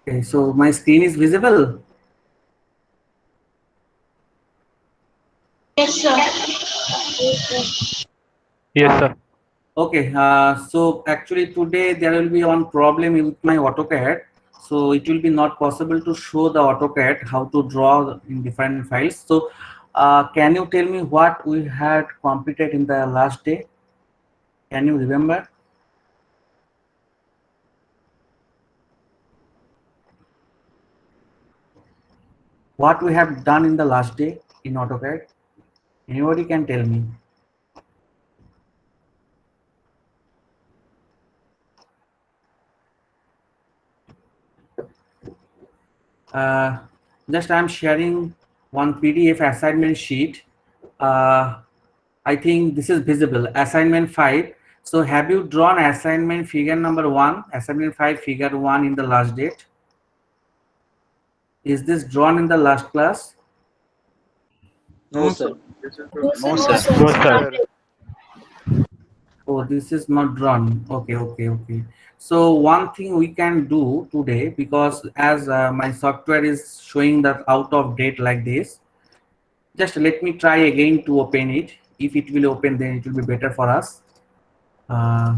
Okay, so my screen is visible. Yes, sir. Yes, sir. Okay, so actually today there will be one problem with my AutoCAD. So it will be not possible to show the AutoCAD how to draw in different files. So can you tell me what we had completed in the last day? Can you remember? What we have done in the last day in AutoCAD? Anybody can tell me? Uh, just I'm sharing one PDF assignment sheet. Uh, I think this is visible. Assignment 5. So have you drawn assignment figure number 1, assignment 5 figure 1 in the last date? Is this drawn in the last class? No, sir. No, No, sir. sir. No, sir. Oh, this is not drawn. Okay, okay, okay. So one thing we can do today, because as my software is showing that out of date like this, just let me try again to open it. If it will open, then it will be better for us. Uh,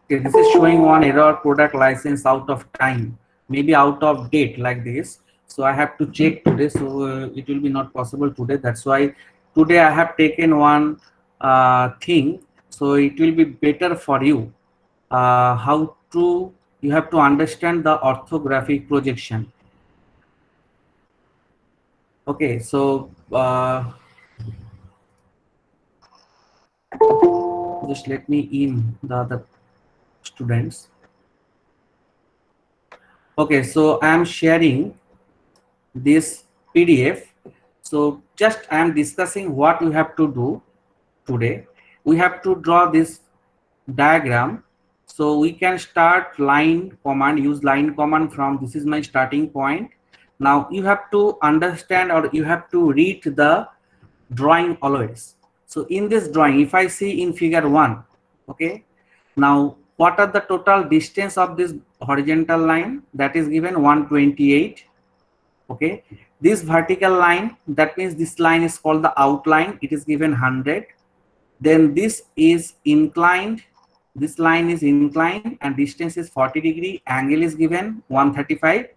Okay, this is showing one error product license out of time, maybe out of date like this. So I have to check today. So it will be not possible today. That's why today I have taken one thing. So it will be better for you. How to you have to understand the orthographic projection. Okay, so just let me in the other students. Okay, so I am sharing this PDF. So just I am discussing what we have to do today. We have to draw this diagram. So we can start line command, use line command from this is my starting point. Now you have to understand or you have to read the drawing always. So in this drawing, if I see in figure 1, okay, now what are the total distance of this horizontal line? That is given 128. Okay, this vertical line, that means this line is called the outline, it is given 100. Then this is inclined, this line is inclined and distance is 40 degree, angle is given 135,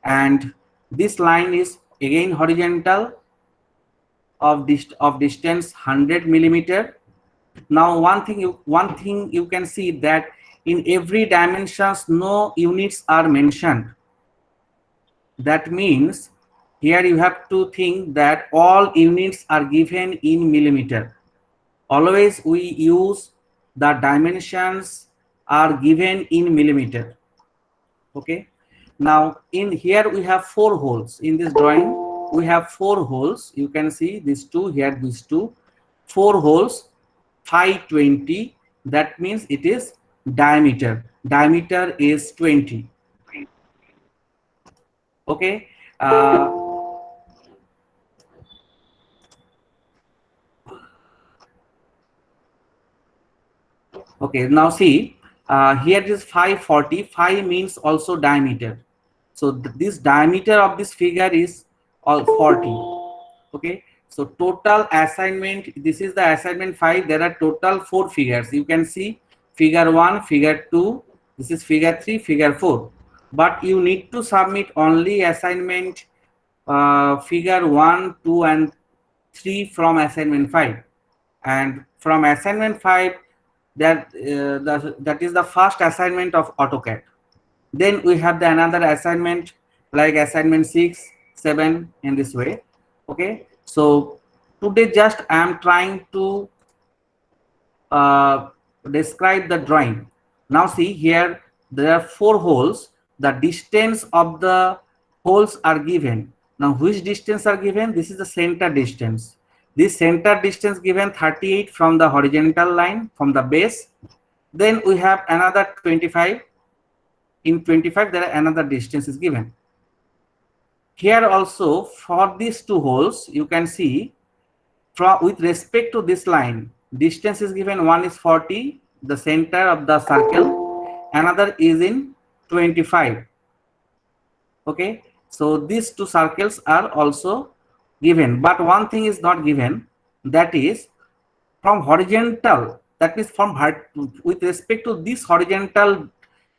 and this line is again horizontal of distance 100 millimeter. Now one thing you can see that in every dimensions no units are mentioned. That means here you have to think that all units are given in millimeter. Always we use the dimensions are given in millimeter. Okay. Now in here we have 4 holes. In this drawing we have 4 holes. You can see these two here, these two, 4 holes, 520. That means it is diameter. Diameter is 20. Okay. Okay, now see, here it is 540. 5 means also diameter. So this diameter of this figure is all 40. Okay, so total assignment, this is the assignment 5. There are total 4 figures. You can see figure 1, figure 2, this is figure 3, figure 4. But you need to submit only assignment figure 1, 2, and 3 from assignment 5. And from assignment 5, that is the first assignment of AutoCAD. Then we have the another assignment like assignment 6, 7 in this way. Okay, so today just I am trying to describe the drawing. Now see here, there are 4 holes. The distance of the holes are given. Now which distance are given? This is the center distance. This center distance given 38 from the horizontal line from the base. Then we have another 25. In 25 there are another distance is given. Here also for these 2 holes you can see, from with respect to this line, distance is given. One is 40, the center of the circle, another is in 25. Okay, so these 2 circles are also given, but one thing is not given, that is from horizontal, that means from with respect to this horizontal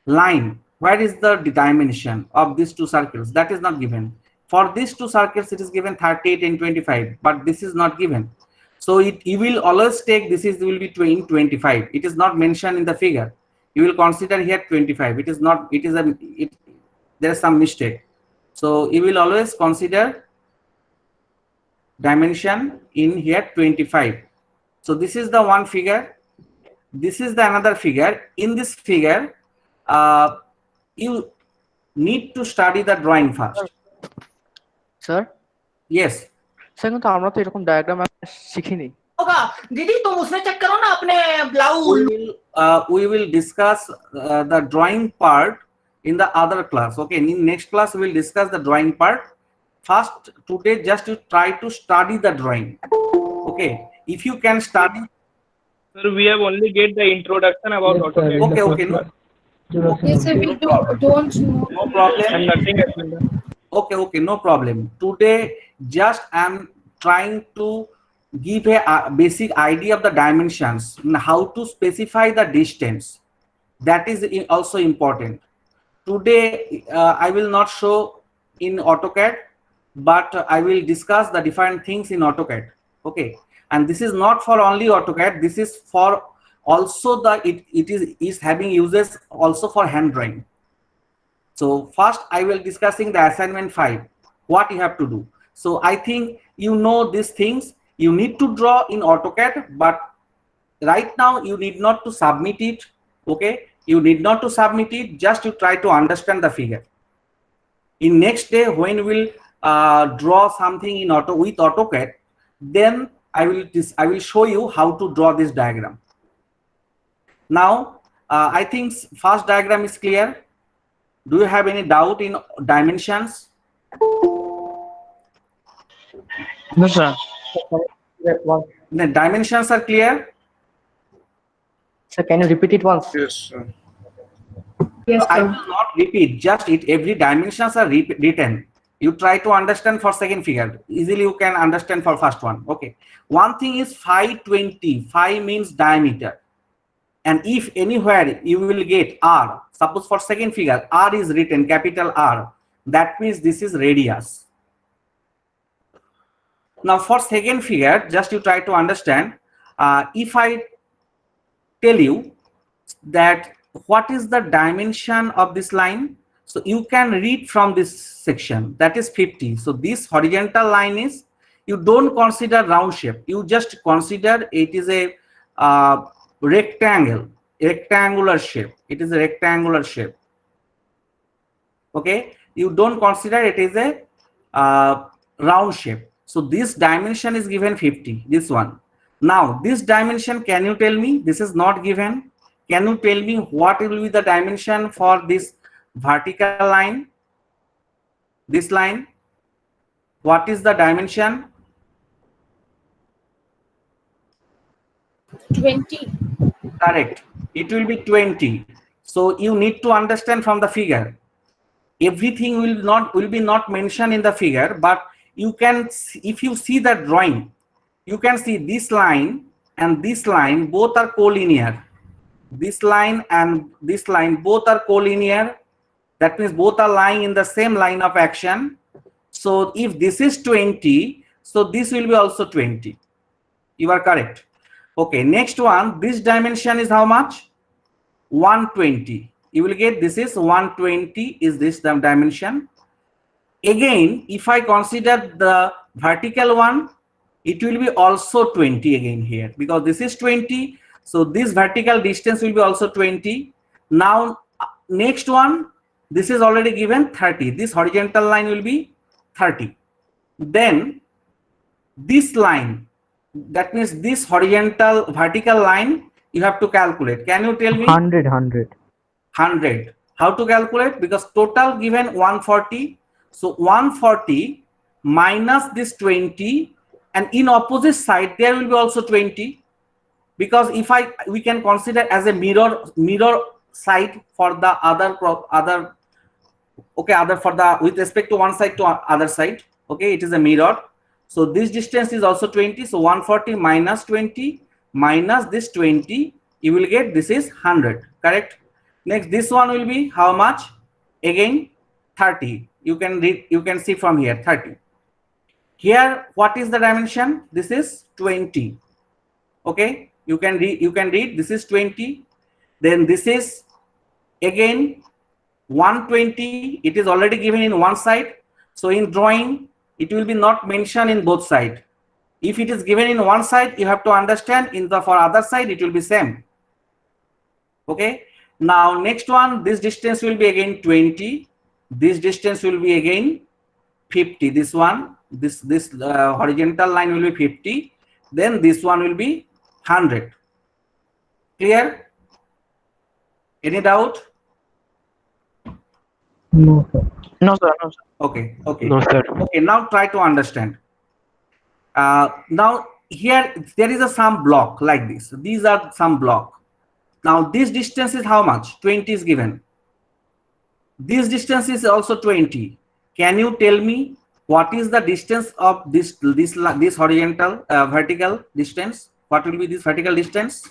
line, where is the dimension of these 2 circles? That is not given. For these 2 circles it is given 38 and 25, but this is not given. So you will always take this is will be 25. It is not mentioned in the figure. You will consider here 25. It is not. It is there is some mistake. So you will always consider dimension in here 25. So this is the one figure. This is the another figure. In this figure, you need to study the drawing first. Sir? Yes. Sir, কিন্তু আমরা তো এরকম diagram শিখিনি। होगा दीदी तुम उसमें check करो ना अपने blouse. We will discuss the drawing part in the other class. Okay, in next class we will discuss the drawing part. First today just to try to study the drawing. Okay, if you can study. Sir, we have only get the introduction about Autocad. Okay, okay, no. Yes, sir, we don't know. No problem. And nothing has been done. Okay, okay, no problem. Today just I'm trying to give a basic idea of the dimensions and how to specify the distance. That is also important. Today I will not show in AutoCAD, but I will discuss the different things in AutoCAD. Okay, and this is not for only AutoCAD, this is for also the it is having uses also for hand drawing. So first I will discussing the assignment 5, what you have to do. So I think you know these things. You need to draw in AutoCAD, but right now you need not to submit it. Okay, you need not to submit it, just to try to understand the figure. In next day when we'll draw something in with AutoCAD, then I will show you how to draw this diagram. Now I think first diagram is clear. Do you have any doubt in dimensions? No, sir. The dimensions are clear. Sir, can you repeat it once? Yes, sir. Yes, I sir. will not repeat, just every dimensions are written. You try to understand for second figure. Easily you can understand for first one. Okay. One thing is 520. 5 means diameter. And if anywhere you will get R, suppose for second figure, R is written, capital R, that means this is radius. Now for second figure, just you try to understand, if I tell you that what is the dimension of this line, so you can read from this section, that is 50. So this horizontal line is, you don't consider round shape, you just consider it is a rectangular shape. It is a rectangular shape. Okay, you don't consider it is a round shape. So this dimension is given 50, this one. Now this dimension, can you tell me, this is not given, can you tell me what will be the dimension for this vertical line, this line? What is the dimension? 20. Correct, it will be 20. So you need to understand from the figure, everything will be not mentioned in the figure, but you can, if you see the drawing, you can see this line and this line both are collinear. This line and this line both are collinear. That means both are lying in the same line of action. So if this is 20, so this will be also 20. You are correct. Okay, next one, this dimension is how much? 120. You will get this is 120 is this the dimension. Again, if I consider the vertical one, it will be also 20 again here, because this is 20. So this vertical distance will be also 20. Now next one, this is already given 30. This horizontal line will be 30. Then this line, that means this horizontal vertical line you have to calculate. Can you tell me? 100. 100. How to calculate? Because total given 140. So 140 minus this 20, and in opposite side there will be also 20. Because if we can consider as a mirror side for the other for the with respect to one side to other side. Okay, it is a mirror. So this distance is also 20. So 140 minus 20 minus this 20, you will get this is 100. Correct. Next, this one will be how much? Again 30. You can read, you can see from here 30. Here, what is the dimension? This is 20. Okay, you can read this is 20. Then this is again 120. It is already given in one side. So in drawing, it will be not mentioned in both sides. If it is given in one side, you have to understand in the for other side it will be same. Okay. Now next one, this distance will be again 20. This distance will be again 50. This one, this horizontal line will be 50. Then this one will be 100. Clear? Any doubt? No, sir. Okay. No, sir. Okay, now try to understand. Now here there is a some block like this. These are some block. Now this distance is how much? 20 is given. This distance is also 20. Can you tell me what is the distance of this horizontal vertical distance? What will be this vertical distance?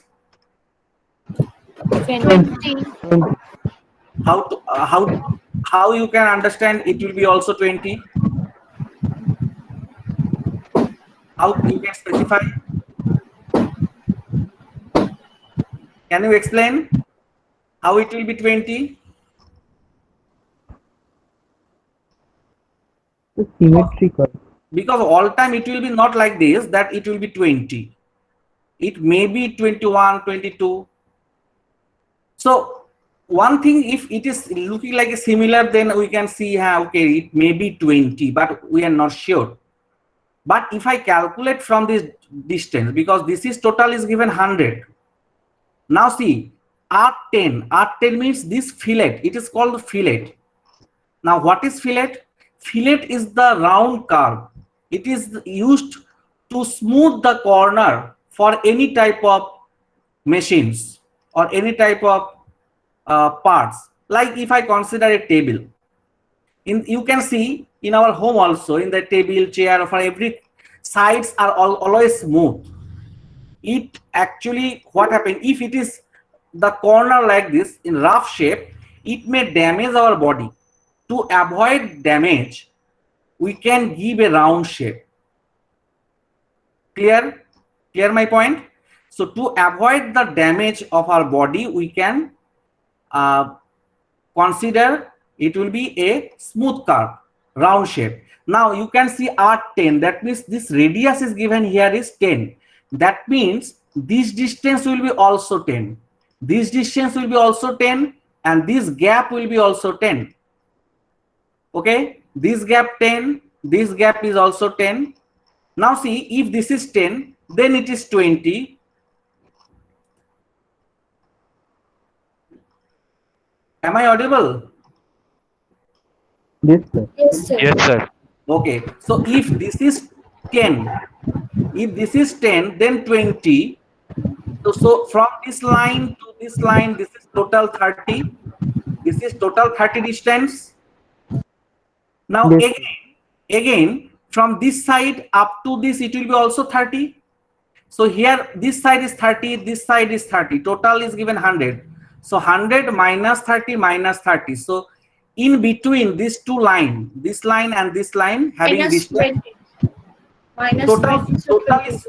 20. How you can understand it will be also 20? How you can specify? Can you explain how it will be 20? It's symmetrical. Because all time it will be not like this, that it will be 20. It may be 21, 22. So one thing, if it is looking like a similar, then we can see okay, it may be 20, but we are not sure. But if I calculate from this distance, because this is total is given 100. Now see, R10 means this fillet. It is called fillet. Now what is fillet? Fillet is the round curve. It is used to smooth the corner for any type of machines or any type of parts. Like if I consider a table, you can see in our home also, in the table, chair, for every sides are always smooth. It actually, what happens if it is the corner like this in rough shape, it may damage our body. To avoid damage, we can give a round shape. Clear my point? So to avoid the damage of our body, we can consider it will be a smooth curve, round shape. Now you can see R10, that means this radius is given here is 10. That means this distance will be also 10. This distance will be also 10, and this gap will be also 10. Okay, this gap 10, this gap is also 10. Now see, if this is 10, then it is 20. Am I audible? Yes, sir. Yes, sir. Yes, sir. Okay, so if this is 10, then 20. So from this line to this line, this is total 30. This is total 30 distance. Now Yes. again from this side up to this, it will be also 30. So here this side is 30, this side is 30. Total is given 100. So 100 minus 30 minus 30. So in between these two lines, this line and this line, having Minus distance, 20. Minus total 20. So 20. is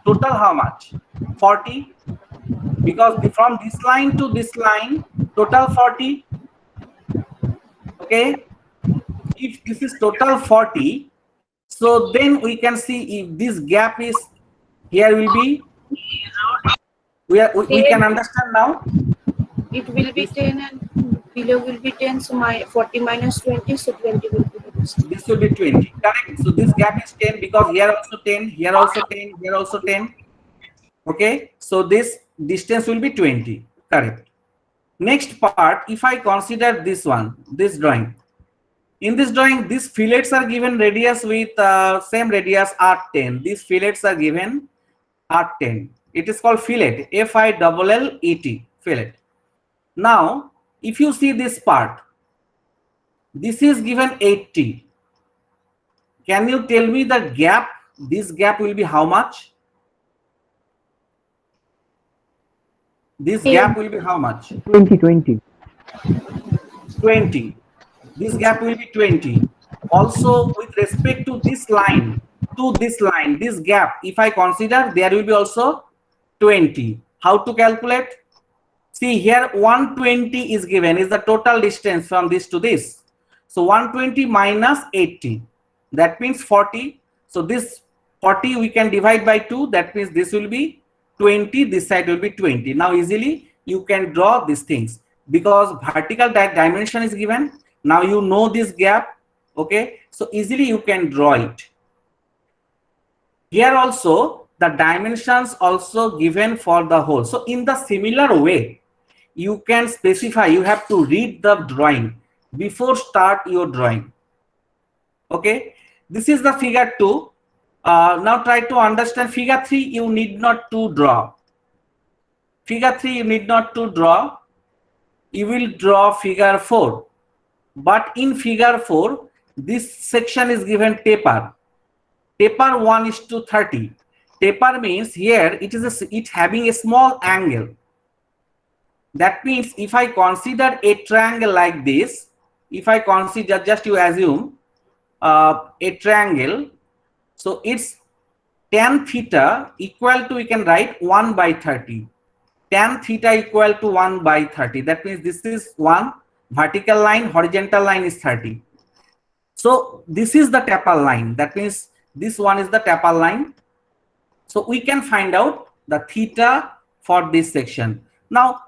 total how much? 40. Because from this line to this line, total 40. Okay. If this is total 40, so then we can see if this gap is here will be We can understand now. It will be 10 and below will be 10. So my 40 minus 20. So 20 will be the distance. This will be 20. Correct. So this gap is 10 because here also 10, here also 10, here also 10. Okay. So this distance will be 20. Correct. Next part, if I consider this one, this drawing. In this drawing, these fillets are given radius with same radius R10. These fillets are given R10. It is called fillet, Fillet, fillet. Now, if you see this part, this is given 80. Can you tell me the gap? This gap will be how much? This gap will be how much? 20. 20. This gap will be 20. Also, with respect to this line, this gap, if I consider, there will be also 20. How to calculate? See here, 120 is given, is the total distance from this to this. So 120 minus 80, that means 40. So this 40 we can divide by 2, that means this will be 20, this side will be 20. Now easily you can draw these things because vertical dimension is given. Now you know this gap, okay? So easily you can draw it. Here also the dimensions also given for the whole. So in the similar way, you can specify, you have to read the drawing before start your drawing. Okay, this is the figure 2. Now try to understand figure 3. You need not to draw. Figure 3 you need not to draw. You will draw figure 4. But in figure 4, this section is given taper. Taper 1:30. Taper means here it having a small angle. That means if I consider a triangle like this, if I consider, just you assume a triangle, so it's tan theta equal to, we can write 1/30. Tan theta equal to 1/30. That means this is 1 vertical line, horizontal line is 30. So this is the taper line. That means this one is the taper line. So we can find out the theta for this section. Now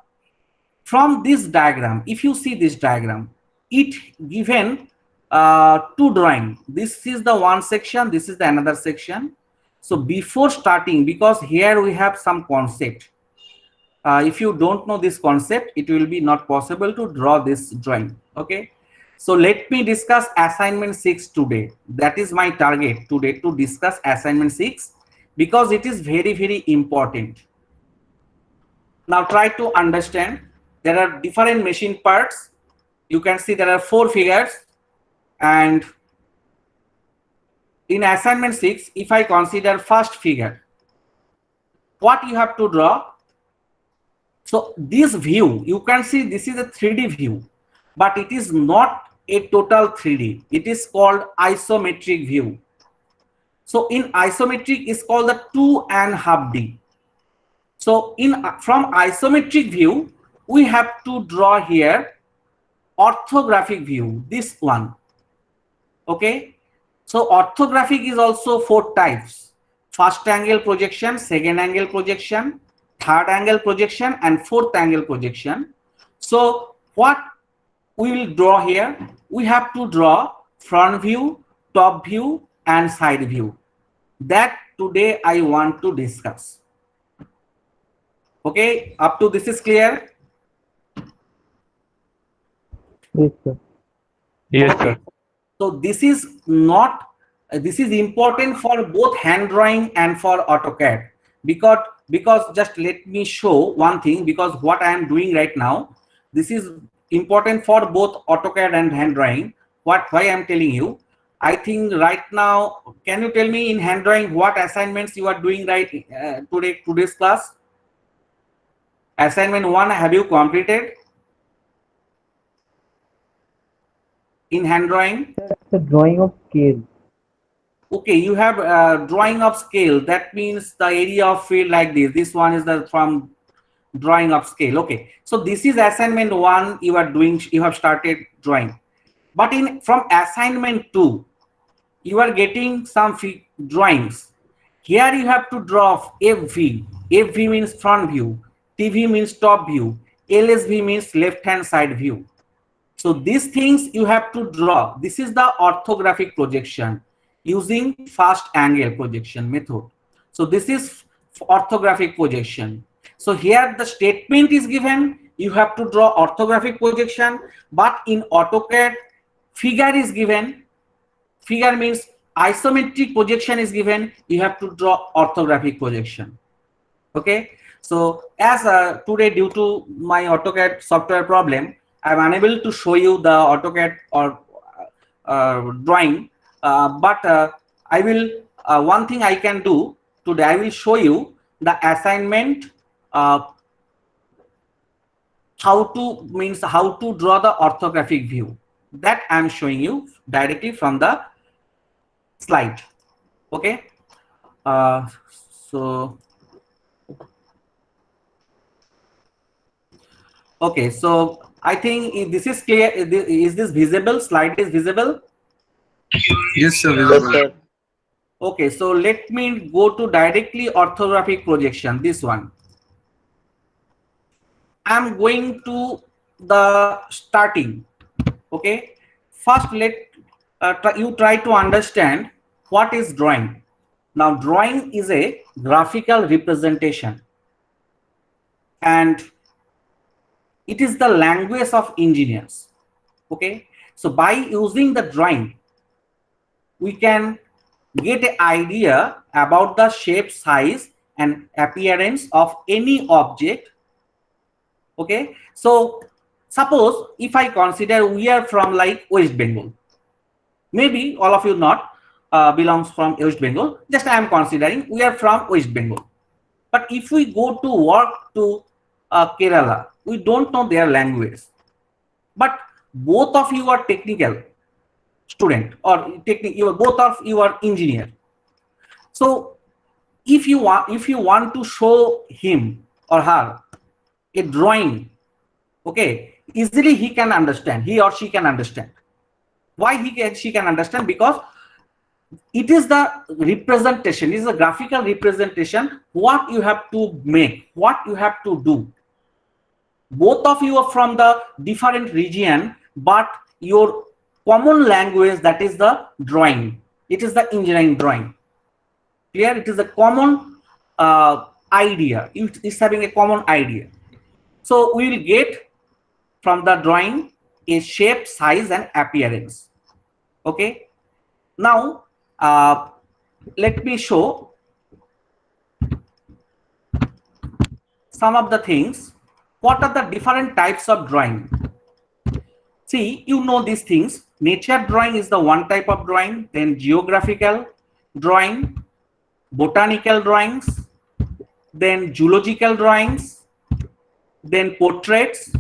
from this diagram, if you see this diagram, it given 2 drawing. This is the one section, this is the another section. So before starting, because here we have some concept, if you don't know this concept, it will be not possible to draw this drawing. Okay, so let me discuss assignment 6 today. That is my target today, to discuss assignment 6, because it is very, very important. Now try to understand. There are different machine parts. You can see there are 4 figures, and in assignment 6, if I consider first figure, what you have to draw? So this view, you can see this is a 3D view, but it is not a total 3D. It is called isometric view. So in isometric is called the 2.5D. So from isometric view, we have to draw here orthographic view, this one. Okay, so orthographic is also 4 types: first angle projection, second angle projection, third angle projection, and fourth angle projection. So what we will draw here, we have to draw front view, top view, and side view. That today I want to discuss. Okay, up to this is clear? Yes, sir. Yes, Okay. sir. So this is not, this is important for both hand drawing and for AutoCAD, because just let me show one thing, because what I am doing right now, this is important for both AutoCAD and hand drawing. Why I am telling you, I think right now, can you tell me in hand drawing what assignments you are doing right today's class? Assignment 1, have you completed in hand drawing? The drawing of scale. Okay, you have drawing of scale. That means the area of field like this. This one is the from drawing of scale. Okay, so this is assignment 1. You are doing. You have started drawing, but from assignment 2, you are getting some drawings. Here you have to draw FV. FV means front view. TV means top view, LSV means left hand side view. So these things you have to draw. This is the orthographic projection using first angle projection method. So this is orthographic projection. So here the statement is given, you have to draw orthographic projection, but in AutoCAD figure is given. Figure means isometric projection is given, you have to draw orthographic projection. Okay, so as today due to my AutoCAD software problem, I am unable to show you the AutoCAD or drawing, but I will one thing I can do today, I will show you the assignment how to draw the orthographic view. That I am showing you directly from the slide. Okay, so okay, so I think if this is clear. Is this visible? Slide is visible? Yes, sir. Yes, Visible. sir. Okay, so let me go to directly orthographic projection, this one. I'm going to the starting. Okay, first you try to understand what is drawing. Now drawing is a graphical representation and it is the language of engineers. Okay, so by using the drawing we can get an idea about the shape, size and appearance of any object. Okay, so suppose if I consider we are from like West Bengal, maybe all of you not belongs from West Bengal, just I am considering we are from West Bengal. But if we go to work to Kerala, we don't know their language, but both of you are technical student or both of you are engineer. So if you want to show him or her a drawing, okay, easily he can understand, he or she can understand. Why she can understand? Because it is the representation, it is a graphical representation, what you have to make, what you have to do. Both of you are from the different region, but your common language, that is the drawing. It is the engineering drawing. Clear? It is a common idea. It is having a common idea. So we will get from the drawing a shape, size and appearance. Okay. Now let me show some of the things. What are the different types of drawing? See, you know these things. Nature drawing is the one type of drawing, then geographical drawing, botanical drawings, then zoological drawings, then portraits,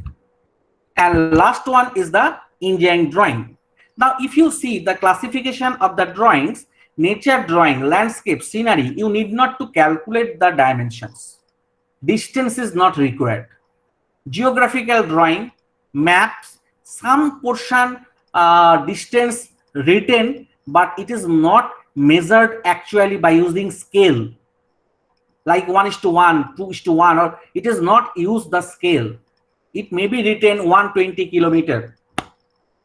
and last one is the engineering drawing. Now, if you see the classification of the drawings, nature drawing, landscape, scenery, you need not to calculate the dimensions. Distance is not required. Geographical drawing, maps, some portion distance written, but it is not measured actually by using scale, like 1:1, 2:1, or it is not used the scale. It may be written 120 kilometer,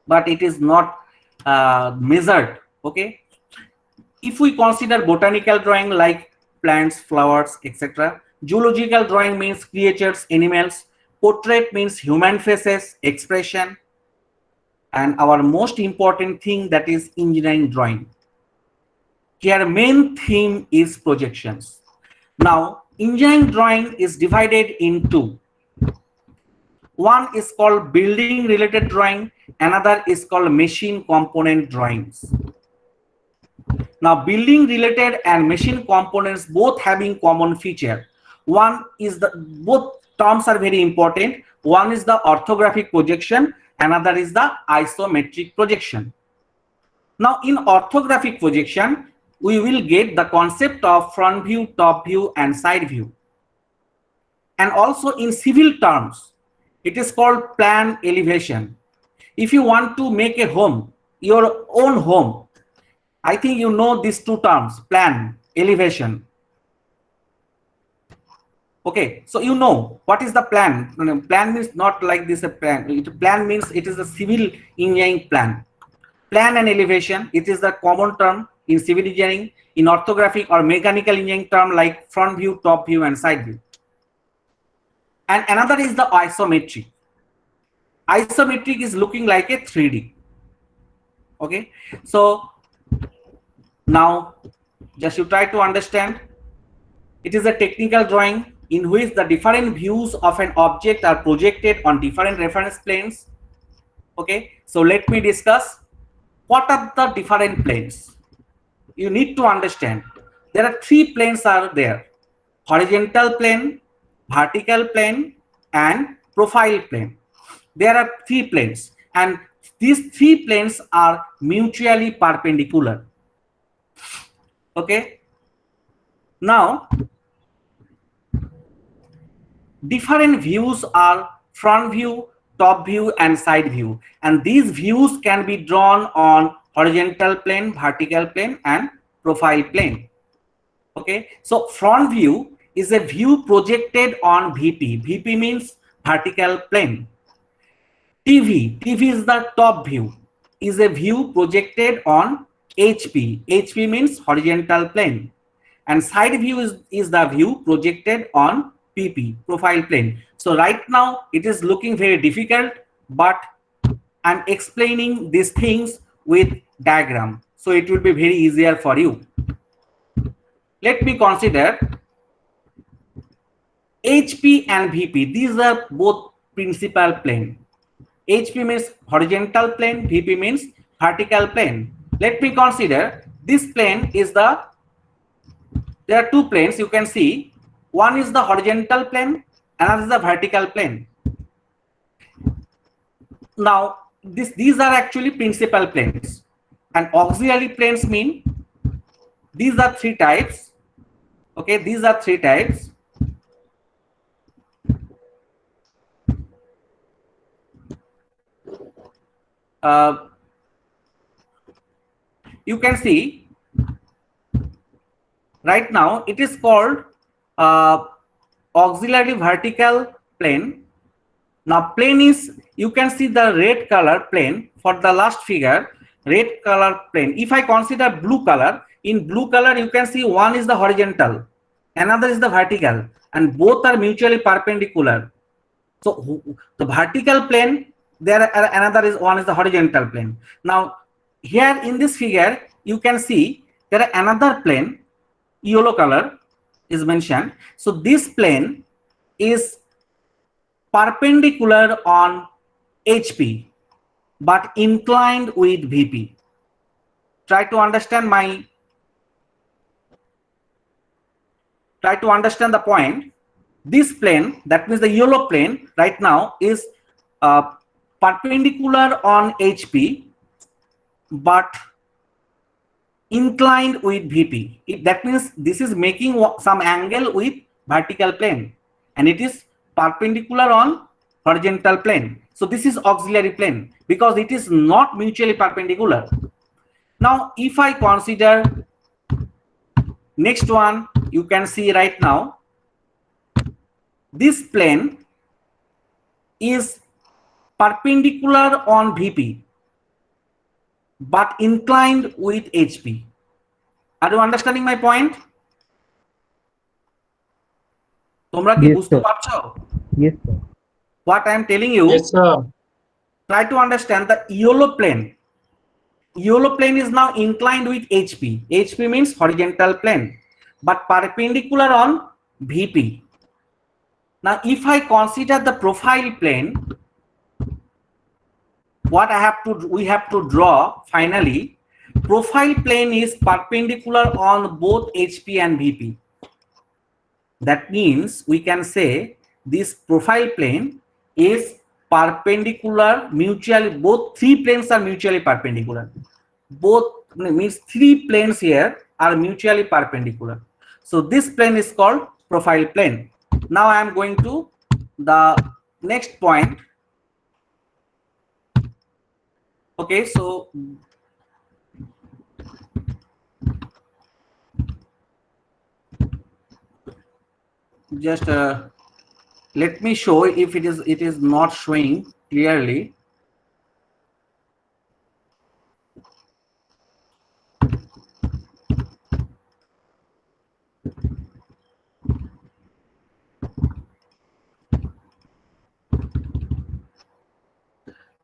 but it is not measured. Okay. If we consider botanical drawing like plants, flowers, etc. Zoological drawing means creatures, animals. Portrait means human faces, expression. And our most important thing, that is engineering drawing. Here main theme is projections. Now engineering drawing is divided into, one is called building related drawing, another is called machine component drawings. Now building related and machine components both having common feature. One is both terms are very important. One is the orthographic projection, another is the isometric projection. Now in orthographic projection, we will get the concept of front view, top view and side view. And also in civil terms, it is called plan elevation. If you want to make a home, your own home, I think you know these two terms, plan, elevation. Okay, so you know what is the plan. Plan means not like this a plan. Plan means it is a civil engineering plan. Plan and elevation, it is the common term in civil engineering. In orthographic or mechanical engineering term like front view, top view and side view. And another is the isometric. Isometric is looking like a 3D. Okay, so now just you try to understand. It is a technical drawing in which the different views of an object are projected on different reference planes. Okay, so let me discuss what are the different planes. You need to understand there are 3 planes are there: horizontal plane, vertical plane and profile plane. There are 3 planes and these 3 planes are mutually perpendicular. Okay, now different views are front view, top view and side view, and these views can be drawn on horizontal plane, vertical plane and profile plane. Okay, so front view is a view projected on VP. VP means vertical plane. TV is the top view, is a view projected on HP. HP means horizontal plane. And side view is the view projected on PP, profile plane. So right now it is looking very difficult, but I'm explaining these things with diagram. So it will be very easier for you. Let me consider HP and VP. These are both principal plane. HP means horizontal plane, VP means vertical plane. Let me consider this plane is the, there are 2 planes you can see. One is the horizontal plane, another is the vertical plane. Now these are actually principal planes, and auxiliary planes mean these are 3 types. Okay, these are 3 types. You can see right now it is called auxiliary vertical plane. Now plane is, you can see the red color plane for the last figure, red color plane. If I consider blue color, in blue color you can see one is the horizontal, another is the vertical, and both are mutually perpendicular. So the vertical plane, there are another is one is the horizontal plane. Now here in this figure you can see there are another plane, yellow color is mentioned. So this plane is perpendicular on HP but inclined with VP. Try to understand the point. This plane, that means the yellow plane right now, is perpendicular on HP but inclined with VP. That means this is making some angle with vertical plane and it is perpendicular on horizontal plane. So this is auxiliary plane because it is not mutually perpendicular. Now if I consider next one, you can see right now this plane is perpendicular on VP but inclined with HP. Are you understanding my point? তোমরা কি বুঝতে পারছো? Yes, sir. What I am telling you, Yes, sir. try to understand the yellow plane. Yellow plane is now inclined with HP. HP means horizontal plane but perpendicular on VP. Now if I consider the profile plane, what we have to draw finally, profile plane is perpendicular on both HP and VP. That means we can say this profile plane is perpendicular mutually, both 3 planes are mutually perpendicular. Both means 3 planes here are mutually perpendicular. So this plane is called profile plane. Now I am going to the next point. Okay, so just let me show if it is not showing clearly.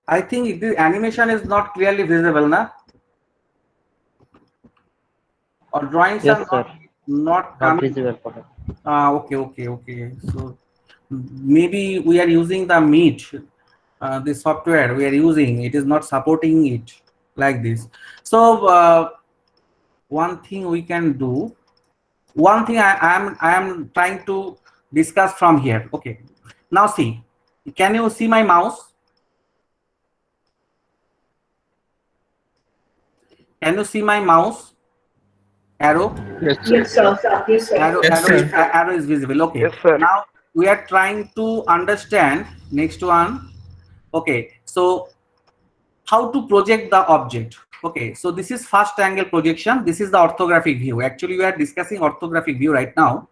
I think the animation is not clearly visible, na? Or drawings Yes, are sir. not Not coming. visible for us. Okay. So maybe we are using the Meet, the software we are using. It is not supporting it like this. So one thing we can do. One thing I am trying to discuss from here. Okay. Now see. Can you see my mouse? Can you see my mouse arrow? Yes, sir. Yes, sir. Yes, sir. Yes, sir. Arrow is visible. Okay. Yes, sir. Now we are trying to understand next one. Okay. So how to project the object. Okay. So this is first angle projection. This is the orthographic view. Actually, we are discussing orthographic view right now.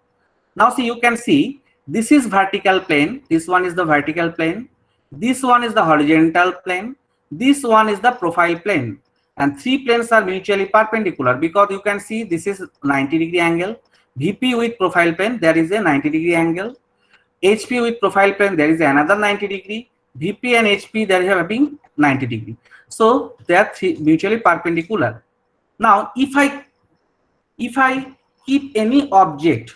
Now see, you can see this is vertical plane. This one is the vertical plane. This one is the horizontal plane. This one is the profile plane. And three planes are mutually perpendicular because you can see this is 90-degree angle. VP with profile plane, there is a 90-degree angle. HP with profile plane, there is another 90-degree. VP and HP, they are having 90-degree. So they are mutually perpendicular. Now, if I keep any object,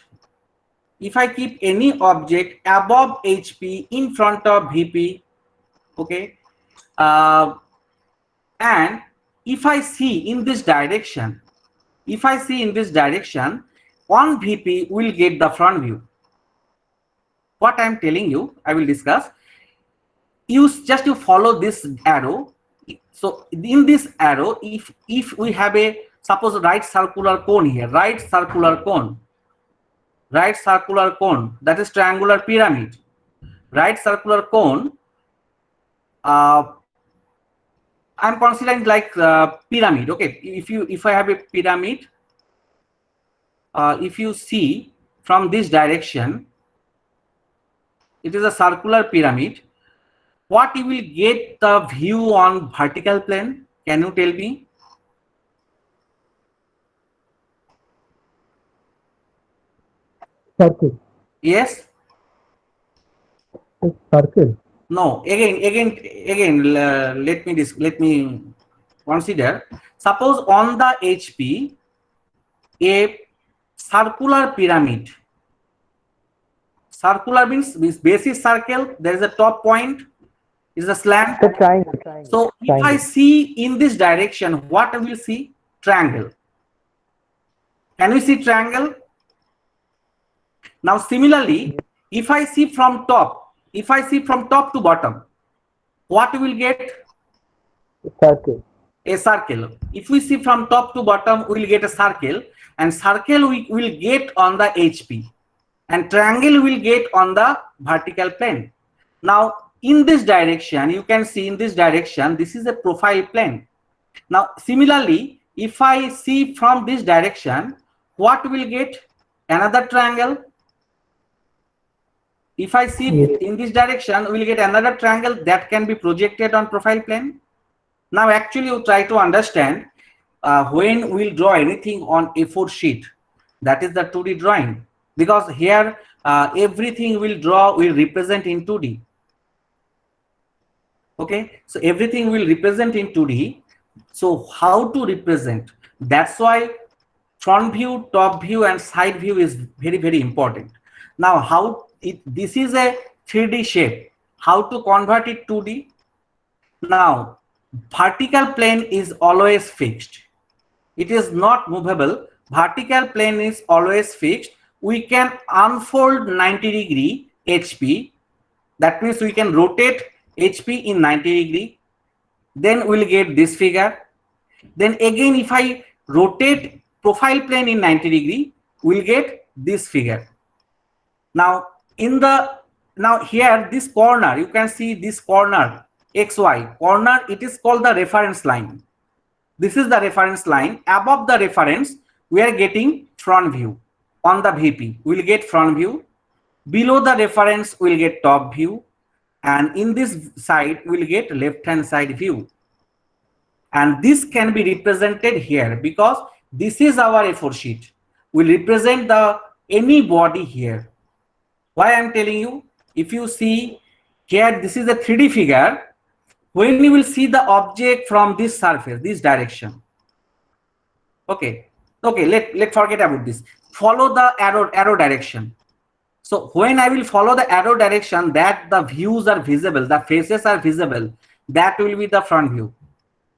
above HP in front of VP, okay, and if I see in this direction, on VP will get the front view. What I'm telling you, I will discuss. You follow this arrow. So in this arrow, if we have a suppose right circular cone here, right circular cone, that is triangular pyramid, right circular cone. I'm considering like pyramid. Okay, if I have a pyramid, if you see from this direction, it is a circular pyramid. What you will get the view on vertical plane? Can you tell me? Circle. Yes. It's circle. No. Again. Let me consider. Suppose on the HP, a circular pyramid. Circular means base is circle. There is a top point. Is a slant. The triangle. So if I see in this direction, what I will see? Triangle. Can we see triangle? Now similarly, if I see from top to bottom, what we will get? Circle. A circle. If we see from top to bottom, we will get a circle, and circle we will get on the HP, and triangle will get on the vertical plane. Now in this direction, you can see in this direction, this is a profile plane. Now similarly, if I see from this direction, what will get? Another triangle. If I see in this direction, we will get another triangle that can be projected on profile plane. Now actually you try to understand when we'll draw anything on A4 sheet, that is the 2D drawing, because here everything will represent in 2D. Okay, so everything will represent in 2D. So how to represent? That's why front view, top view and side view is very important. Now this is a 3D shape. How to convert it 2D? Now vertical plane is always fixed. It is not movable. Vertical plane is always fixed. We can unfold 90-degree HP. That means we can rotate HP in 90-degree. Then we'll get this figure. Then again, if I rotate profile plane in 90-degree, we'll get this figure. Now here this corner, you can see this corner XY corner, it is called the reference line. This is the reference line. Above the reference, we are getting front view. On the VP, we will get front view. Below the reference, we'll get top view. And in this side, we'll get left-hand side view. And this can be represented here because this is our A4 sheet. We'll represent the any body here. Why I'm telling you? If you see here, this is a 3D figure. When you will see the object from this surface, this direction. Okay, let's forget about this. Follow the arrow direction. So when I will follow the arrow direction, that the views are visible, the faces are visible, that will be the front view.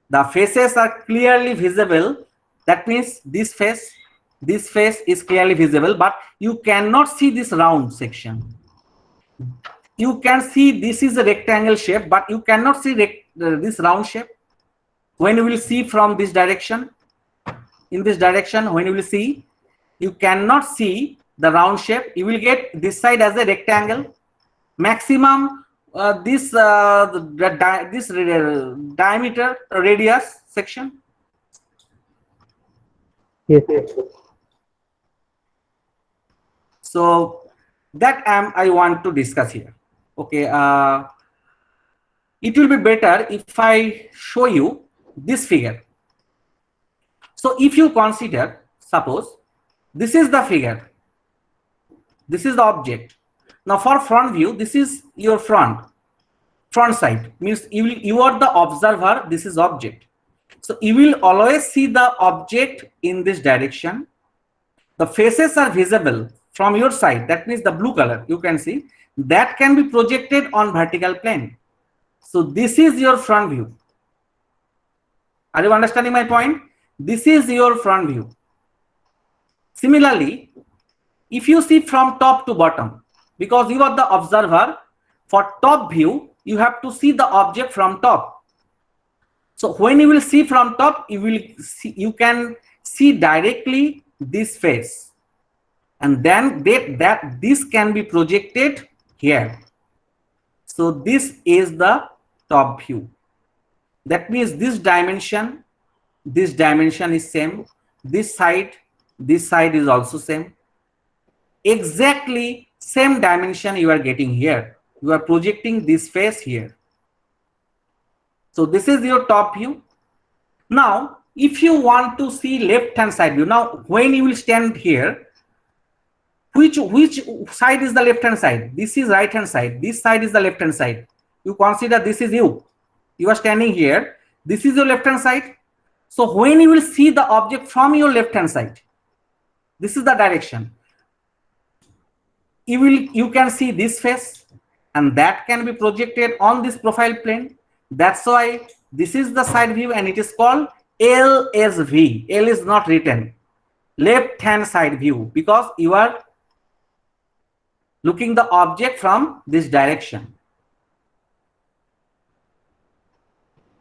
The faces are clearly visible. That means this face is clearly visible, but you cannot see this round section. You can see this is a rectangle shape, but you cannot see this round shape. When you will see from this direction, in this direction, when you will see, you cannot see the round shape. You will get this side as a rectangle. Maximum this diameter radius section. Yes. So that I want to discuss here. Okay, it will be better if I show you this figure. So if you consider, suppose this is the figure, this is the object. Now for front view, this is your front side, means you are the observer, this is object. So you will always see the object in this direction. The faces are visible from your side, that means the blue color you can see, that can be projected on vertical plane. So this is your front view. Are you understanding my point? This is your front view. Similarly, if you see from top to bottom, because you are the observer, for top view, you have to see the object from top. So when you will see from top, you can see directly this face, and then this can be projected here. So this is the top view. That means this dimension is same. This side is also same. Exactly same dimension you are getting here. You are projecting this face here. So this is your top view. Now, if you want to see left-hand side view, now when you will stand here, which side is the left-hand side? This is right-hand side. This side is the left-hand side. You consider this is you. You are standing here. This is your left-hand side. So when you will see the object from your left-hand side, this is the direction. You can see this face, and that can be projected on this profile plane. That's why this is the side view, and it is called LSV. L is not written. Left-hand side view, because you are looking the object from this direction.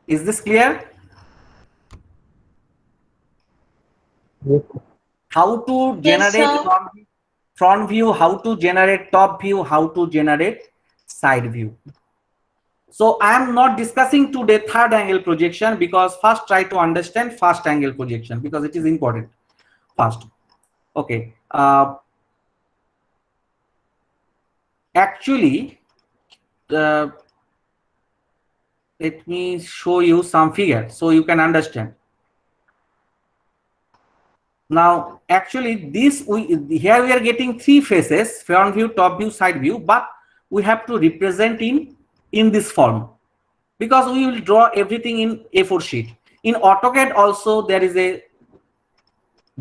Is this clear? Yes. How to Yes, generate sir. front view, how to generate top view, how to generate side view. So I am not discussing today third angle projection, because first try to understand first angle projection, because it is important first. Okay. Actually, let me show you some figure so you can understand. Now, actually, here we are getting three faces: front view, top view, side view. But we have to represent in this form, because we will draw everything in A4 sheet. In AutoCAD also there is a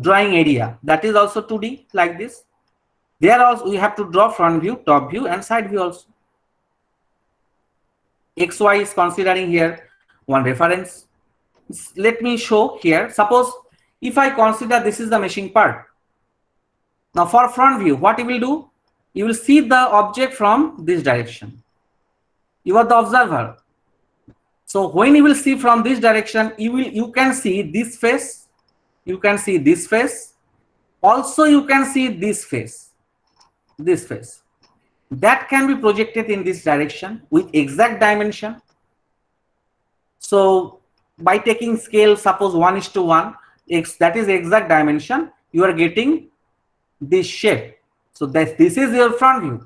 drawing area, that is also 2D like this. There also we have to draw front view, top view, and side view also. XY is considering here one reference. Let me show here. Suppose if I consider this is the machine part. Now for front view, what you will do? You will see the object from this direction. You are the observer. So when you will see from this direction, you can see this face. You can see this face. Also you can see this face. This face. That can be projected in this direction with exact dimension. So by taking scale, suppose 1:1, that is exact dimension, you are getting this shape. So this is your front view.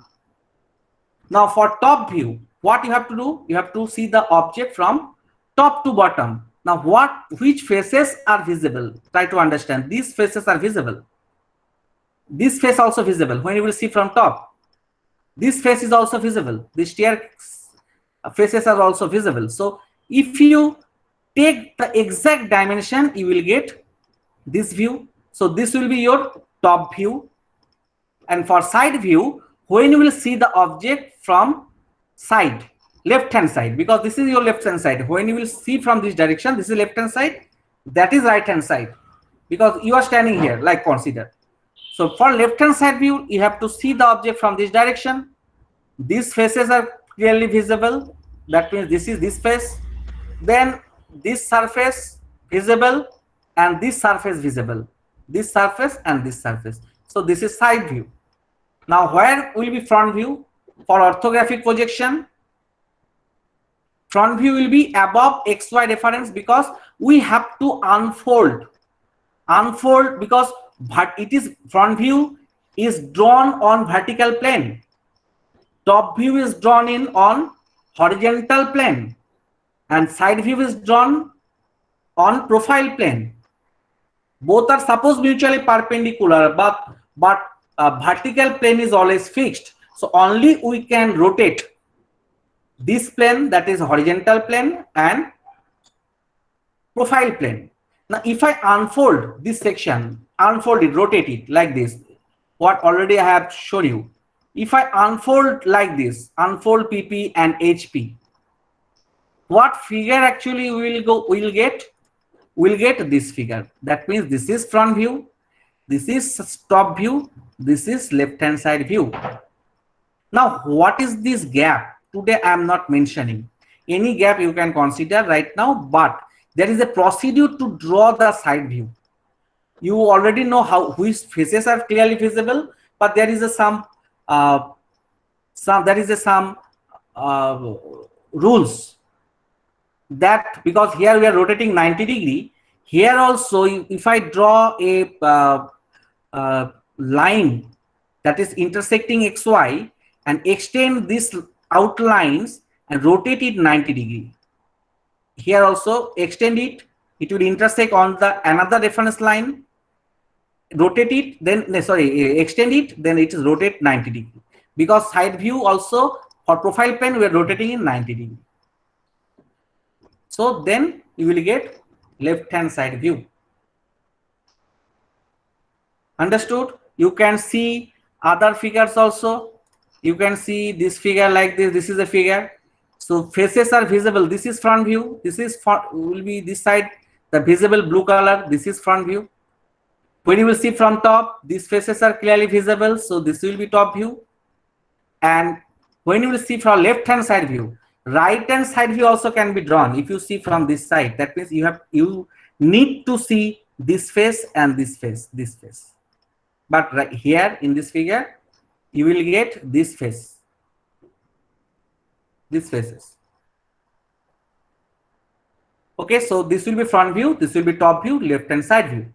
Now for top view, what you have to do? You have to see the object from top to bottom. Now which faces are visible? Try to understand. These faces are visible. This face also visible when you will see from top. This face is also visible. The stair faces are also visible. So if you take the exact dimension, you will get this view. So this will be your top view. And for side view, when you will see the object from side, left hand side, because this is your left hand side. When you will see from this direction, this is left hand side, that is right hand side, because you are standing here, like consider. So for left hand side view, you have to see the object from this direction. These faces are clearly visible. That means this is this face. Then this surface visible and this surface visible. This surface and this surface. So this is side view. Now where will be front view? For orthographic projection, front view will be above XY reference, because we have to unfold because it is front view is drawn on vertical plane. Top view is drawn in on horizontal plane, and side view is drawn on profile plane. Both are supposed mutually perpendicular, but vertical plane is always fixed. So only we can rotate this plane, that is horizontal plane, and profile plane. Now if I unfold this section, unfold it, rotate it like this, what already I have shown you. If I unfold like this, unfold PP and HP, what figure actually we'll get this figure. That means this is front view, this is top view, this is left hand side view. Now what is this gap? Today I am not mentioning any gap you can consider right now, but there is a procedure to draw the side view. You already know how which faces are clearly visible, but there is some rules, that because here we are rotating 90 degree, here also if I draw a line that is intersecting XY and extend these outlines and rotate it 90 degree, here also extend it, it will intersect on the another reference line, rotate it, then extend it, then it is rotate 90 degree, because side view also for profile plane we are rotating in 90 degree. So then you will get left hand side view. Understood? You can see other figures also. You can see this figure like this. This is a figure. So faces are visible. This is front view. This is will be this side, the visible blue color. This is front view. When you will see from top, these faces are clearly visible. So this will be top view. And when you will see from left hand side view, right hand side view also can be drawn. If you see from this side, that means you need to see this face and this face, this face. But right here in this figure, you will get this face, these faces. Okay, so this will be front view, this will be top view, left hand side view.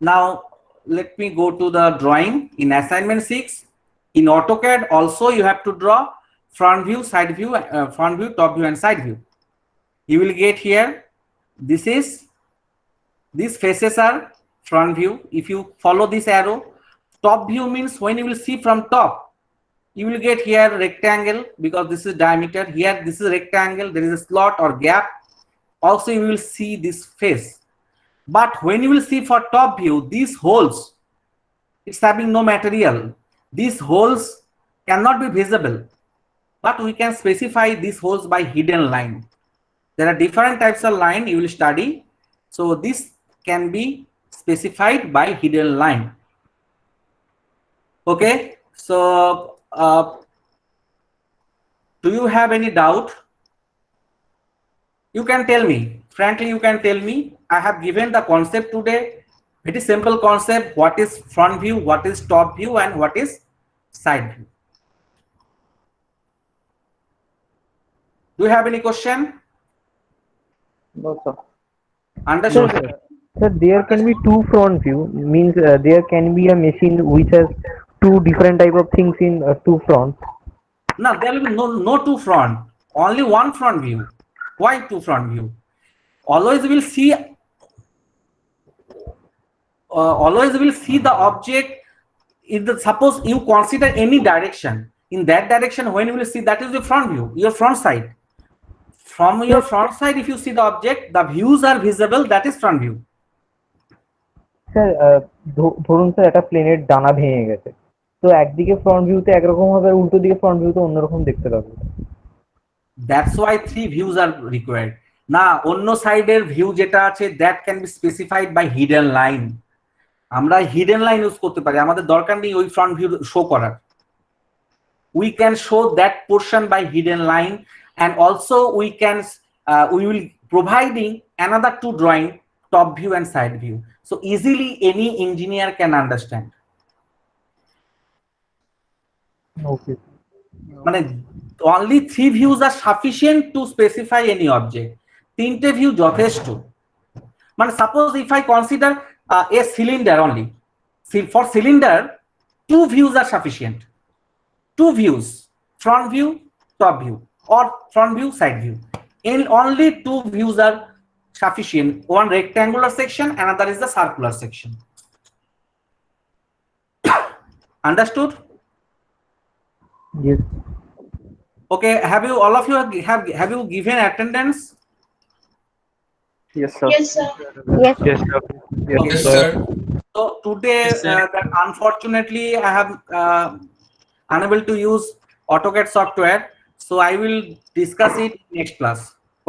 Now let me go to the drawing in assignment 6. In AutoCAD also you have to draw front view, side view, front view, top view and side view. You will get here, these faces are front view. If you follow this arrow, top view means when you will see from top, you will get here rectangle, because this is diameter. Here this is rectangle, there is a slot or gap. Also you will see this face. But when you will see for top view, these holes, it's having no material. These holes cannot be visible, but we can specify these holes by hidden line. There are different types of line you will study. So this can be specified by hidden line. Okay, so do you have any doubt? You can tell me, frankly you can tell me. I have given the concept today, very simple concept, what is front view, what is top view and what is side view. Do you have any question? No, sir. Understood? Sir, there can be two front view, means there can be a machine which has two different type of things in two fronts. No, there will be no two front, only one front view. Why two front view? Always will see the object. Suppose you consider any direction, in that direction when you will see, that is the front view, your front side. From your front side, if you see the object, the views are visible, that is front view. Sir ধরুন sir একটা প্লেনের ডানা ভেঙে গেছে, তো একদিকে front ভিউতে একরকম হবে আর উল্টো দিকে ফ্রন্ট ভিউতে অন্যরকম দেখতে পাবে। That's why three views are required. না অন্য সাইডের ভিউ যেটা আছে, that can be specified by hidden line. আমরা হিডেন লাইন ইউজ করতে পারি, আমাদের দরকার নেই ওই ফ্রন্ট ভিউ শো করার। We can show that portion by hidden line, and also we will providing another two drawing, top view and side view, so easily any engineer can understand. ওকে মানে only three views are sufficient to specify any object. তিনটে view যথেষ্ট। মানে suppose if I consider a cylinder only, for cylinder two views are sufficient. Two views, front view, top view, or front view, side view. In only two views are sufficient. One rectangular section, another is the circular section. Understood? Yes Okay. Have you all of you have you given attendance? Yes sir Yes, sir. Yes, sir. Okay. Yes, sir. So today, Yes, sir. that unfortunately I have unable to use AutoCAD software, so I will discuss it next class.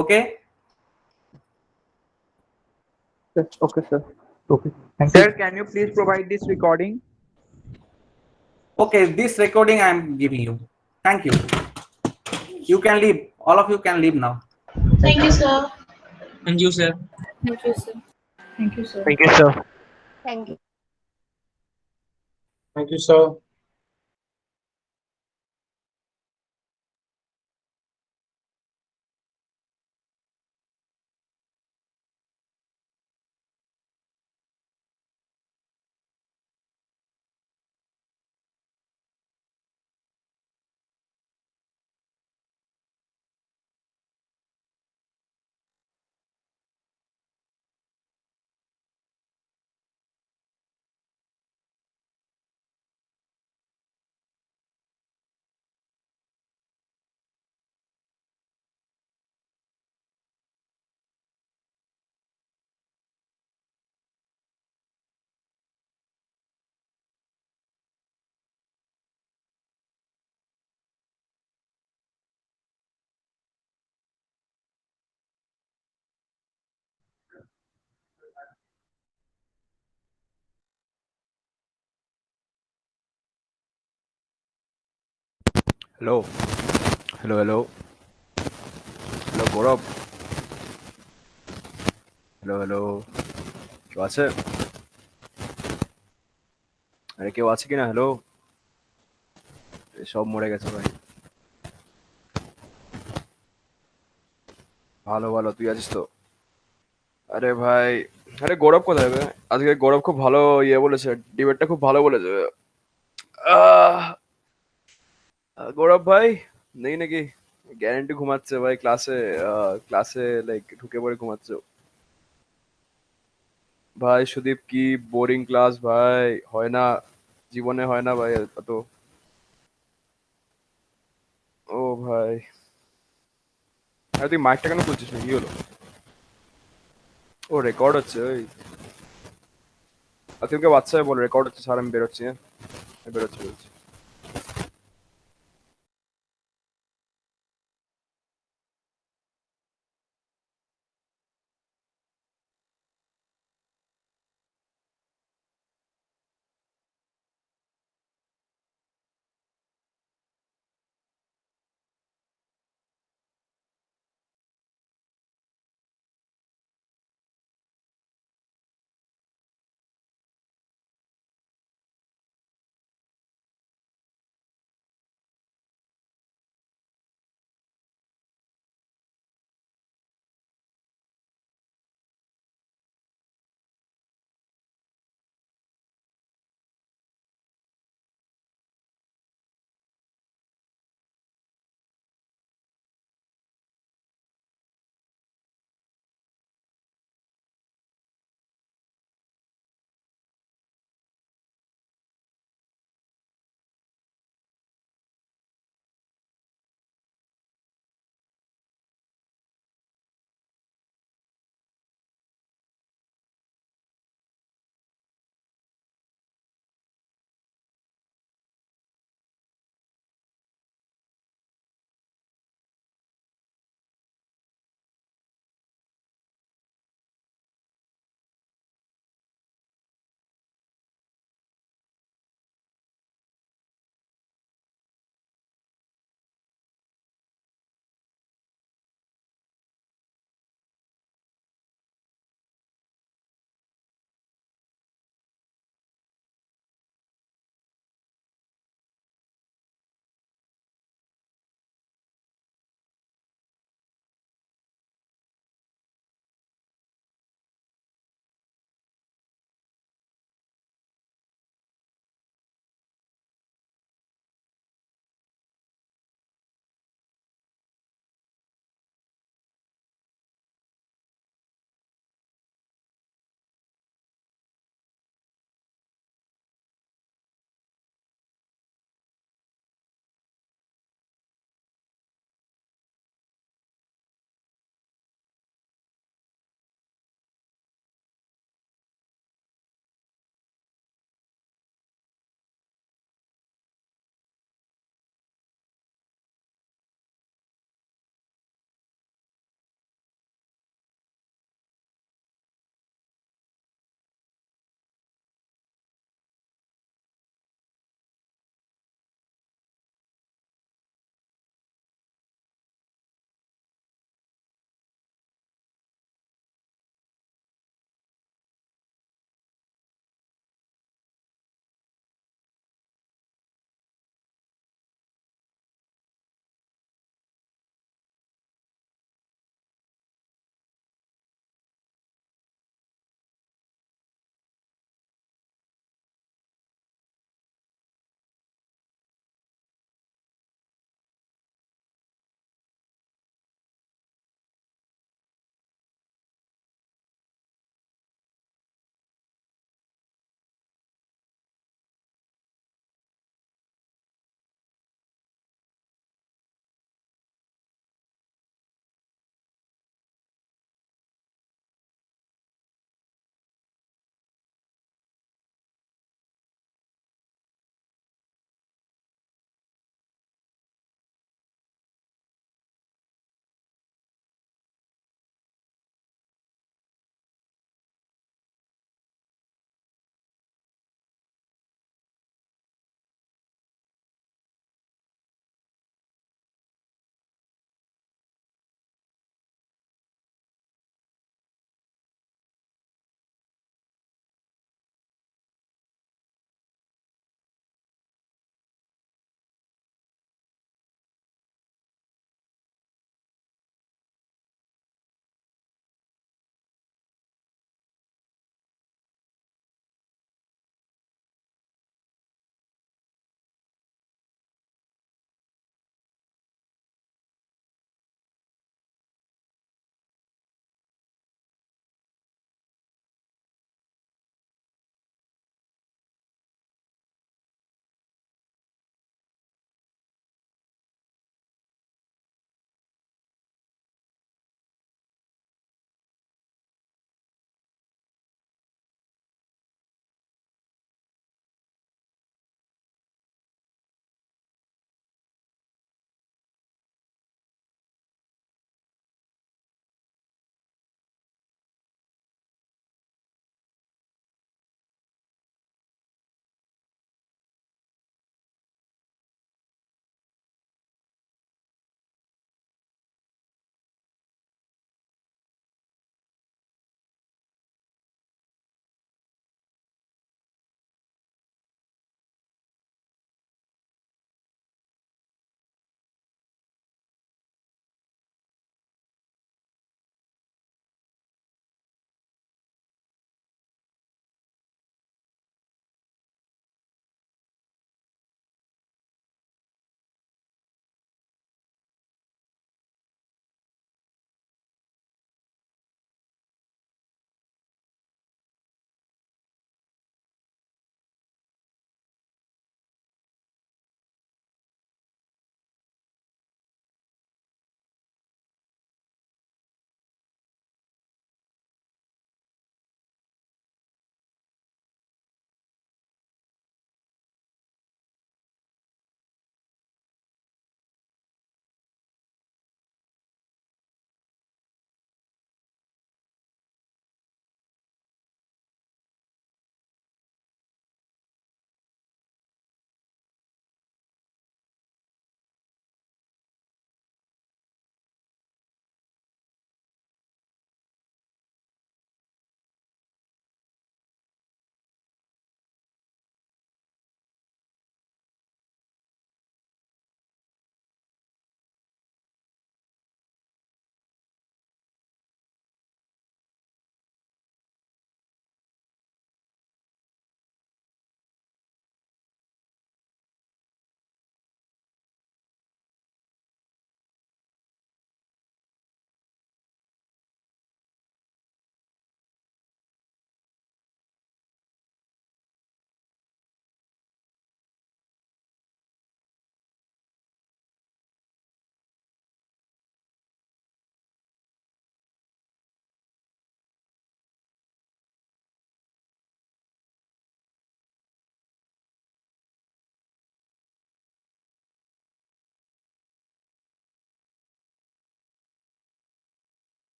Okay. Okay sir okay thank you Sir, can you please provide this recording? Okay. This recording I am giving you. Thank you. You can leave. All of you can leave now. Thank you, sir. Thank you, sir. Thank you, sir. Thank you, sir. Thank you, sir. Thank you. Thank you, sir. Hello hello hello hello Gaurav, hello hello, কেউ আছে? আরে কেউ আছে কিনা? Hello, সব মরে গেছে ভাই। ভালো ভালো, তুই আছিস তো? আরে ভাই, আরে গৌরব কোথায় বে? আজকে গৌরব খুব ভালো বলেছে, ডিবেটটা খুব ভালো বলেছে। আহ, গৌরব ভাই নেই নাকি? গ্যারেন্টি ঘুমাচ্ছে ভাই, ক্লাসে লাইক ঢুকে পড়ে ঘুমাচ্ছে ভাই। সুদীপ কি বোরিং ক্লাস ভাই, হয় না জীবনে, হয় না ভাই এত। ও ভাই, আরে তুই মাইকটা কেন খুলছিস না, কি হলো? ও রেকর্ড হচ্ছে ওই। আর তুমি বাচ্চা বলো রেকর্ড হচ্ছে স্যার, আমি বেরোচ্ছি। হ্যাঁ বেরোচ্ছি।